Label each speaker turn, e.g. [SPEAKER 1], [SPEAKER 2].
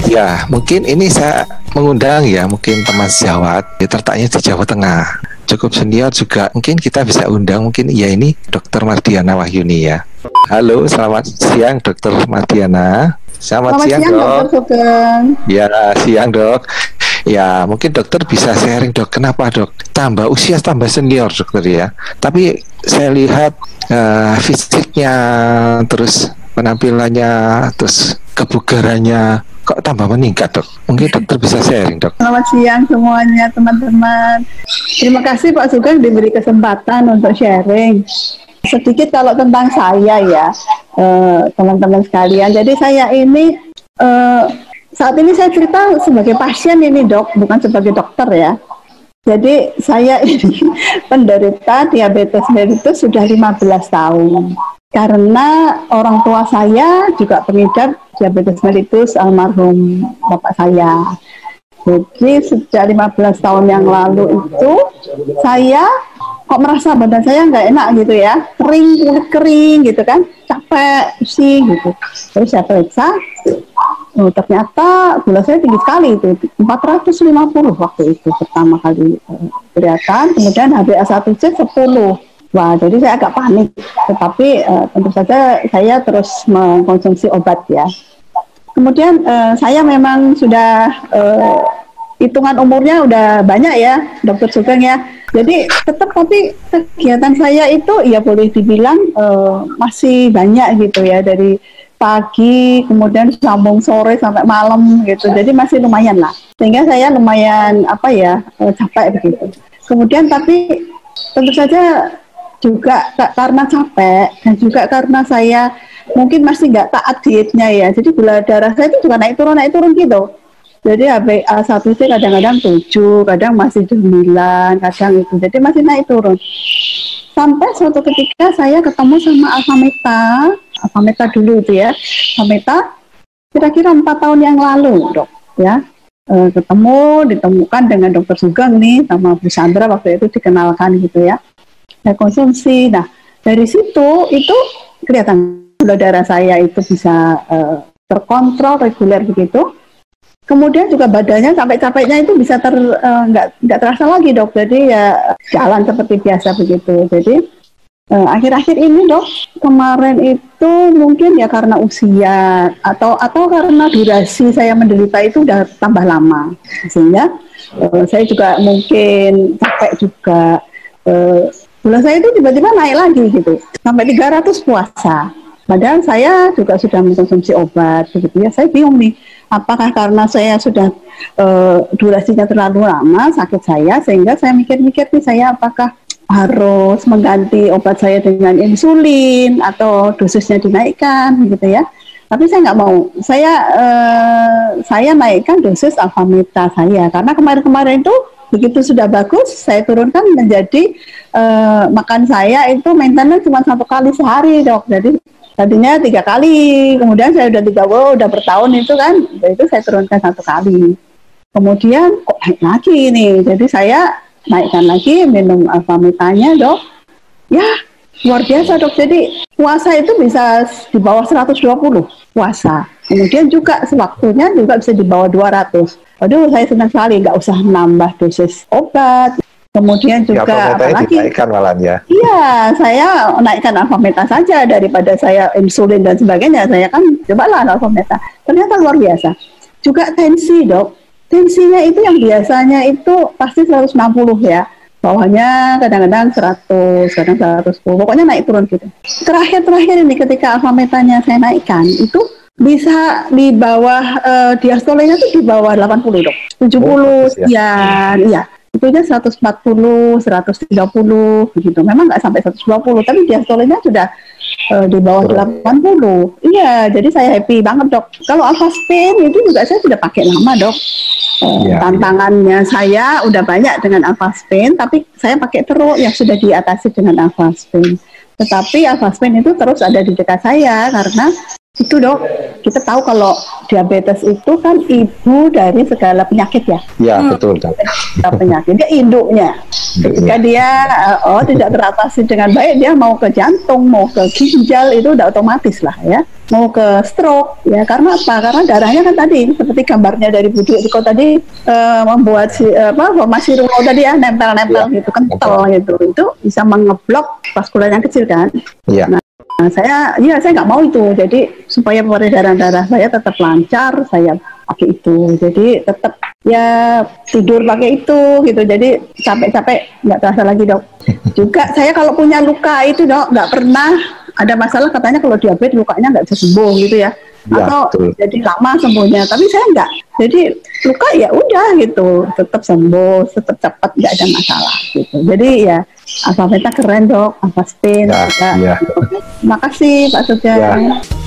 [SPEAKER 1] Ya, mungkin ini saya mengundang ya, mungkin teman sejawat, ya, tertaknya di Jawa Tengah. Cukup senior juga, mungkin kita bisa undang, mungkin ya ini Dokter Mardiana Wahyuni ya. Halo, selamat siang Dokter Mardiana. Selamat
[SPEAKER 2] Selamat
[SPEAKER 1] siang,
[SPEAKER 2] siang,
[SPEAKER 1] Dok.
[SPEAKER 2] Dokter Sugeng.
[SPEAKER 1] Ya, siang Dok. Ya, mungkin dokter bisa sharing Dok, kenapa Dok? Tambah usia, tambah senior dokter ya. Tapi saya lihat fisiknya, terus penampilannya, terus kebugarannya kok tambah meningkat Dok. Mungkin dokter bisa sharing Dok.
[SPEAKER 2] Selamat siang semuanya teman-teman. Terima kasih Pak Sugeng diberi kesempatan untuk sharing. Sedikit kalau tentang saya ya, teman-teman sekalian. Jadi saya ini saat ini saya cerita sebagai pasien ini Dok, bukan sebagai dokter ya. Jadi saya ini penderita diabetes mellitus sudah 15 tahun. Karena orang tua saya juga pengidap diabetes mellitus, almarhum bapak saya. Jadi sejak 15 tahun yang lalu itu saya kok merasa badan saya nggak enak gitu ya, kering, kulit kering gitu kan, capek, pusing gitu. Terus saya periksa, ternyata gula saya tinggi sekali itu, 450 waktu itu pertama kali kelihatan, kemudian HbA1c 10. Wah, jadi saya agak panik, tetapi tentu saja saya terus mengkonsumsi obat ya. Kemudian saya memang sudah hitungan umurnya udah banyak ya, Dokter Sugeng ya. Jadi tetap tapi kegiatan saya itu ya boleh dibilang masih banyak gitu ya, dari pagi kemudian sambung sore sampai malam gitu. Jadi masih lumayan lah. Sehingga saya lumayan capek begitu. Kemudian tapi tentu saja juga karena capek dan juga karena saya mungkin masih nggak taat dietnya ya. Jadi gula darah saya itu juga naik turun gitu. Jadi HbA1c kadang-kadang 7, kadang masih 9, kadang itu. Jadi masih naik turun. Sampai suatu ketika saya ketemu sama Alfameta dulu itu ya. Alfameta kira-kira 4 tahun yang lalu, Dok, ya. Ditemukan dengan Dokter Sugeng nih sama Bu Sandra waktu itu dikenalkan gitu ya. Saya konsumsi. Nah, dari situ itu kelihatan gula darah saya itu bisa terkontrol reguler begitu. Kemudian juga badannya sampai capeknya itu bisa nggak terasa lagi Dok. Jadi ya jalan seperti biasa begitu. Jadi akhir-akhir ini Dok, kemarin itu mungkin ya karena usia atau karena durasi saya menderita itu udah tambah lama, sehingga saya juga mungkin capek juga. Gula saya itu tiba-tiba naik lagi gitu, sampai 300 puasa. Padahal saya juga sudah mengkonsumsi obat, begitu ya. Saya bingung nih, apakah karena saya sudah durasinya terlalu lama sakit saya, sehingga saya mikir-mikir nih saya apakah harus mengganti obat saya dengan insulin atau dosisnya dinaikkan, gitu ya. Tapi saya nggak mau, saya naikkan dosis Alfameta saya, karena kemarin-kemarin itu begitu sudah bagus, saya turunkan menjadi makan saya itu maintenance cuma 1 kali sehari Dok. Jadi tadinya 3 kali, kemudian saya udah bertahun itu kan, itu saya turunkan 1 kali. Kemudian kok naik lagi nih, jadi saya naikkan lagi minum Alfametanya Dok. Ya luar biasa Dok, jadi puasa itu bisa di bawah 120 puasa. Kemudian juga sewaktunya juga bisa di bawah 200. Aduh, saya senang sekali, nggak usah menambah dosis obat. Kemudian juga apalagi
[SPEAKER 1] dinaikkan malam ya.
[SPEAKER 2] Iya, saya naikkan Alfameta saja daripada saya insulin dan sebagainya. Saya kan cobalah Alfameta. Ternyata luar biasa. Juga tensi Dok. Tensinya itu yang biasanya itu pasti 160 ya. Bawahnya kadang-kadang 100, kadang 110. Pokoknya naik turun gitu. Terakhir ini ketika Alfametanya saya naikkan itu bisa di bawah diastolenya itu di bawah 80 Dok. 70 sekian, iya. Itunya 140, 130 begitu. Memang nggak sampai 120, tapi diastolenya sudah di bawah 80. Iya, jadi saya happy banget Dok. Kalau Alfaspin itu juga saya sudah pakai lama Dok. Tantangannya saya udah banyak dengan Alfaspin, tapi saya pakai terus yang sudah diatasi dengan Alfaspin. Tetapi Alfaspin itu terus ada di dekat saya karena Itu dok, kita tahu kalau diabetes itu kan ibu dari segala penyakit ya.
[SPEAKER 1] Ya betul dok.
[SPEAKER 2] Penyakit dia induknya. Ketika dia tidak teratasi dengan baik, dia mau ke jantung, mau ke ginjal itu udah otomatis lah ya. Mau ke stroke ya, karena apa? Karena darahnya kan tadi seperti gambarnya dari Bu Diko tadi membuat formasi rumah tadi ya, nempel-nempel gitu, kental gitu. Itu bisa mengeblok vaskular yang kecil kan.
[SPEAKER 1] Iya.
[SPEAKER 2] Nah, saya nggak mau itu. Jadi supaya peredaran darah saya tetap lancar, saya pakai itu. Jadi tetap ya tidur pakai itu gitu. Jadi capek-capek nggak terasa lagi dok. Juga saya kalau punya luka itu dok nggak pernah ada masalah, katanya kalau diabetes lukanya nggak bisa sembuh gitu ya. Atau jadi lama sembuhnya. Tapi saya nggak. Jadi luka ya udah gitu, tetap sembuh, tetap cepat, nggak ada masalah gitu. Jadi ya Avameta keren dok, Avastin.
[SPEAKER 1] Ya.
[SPEAKER 2] Terima kasih Pak Sugeng. Ya.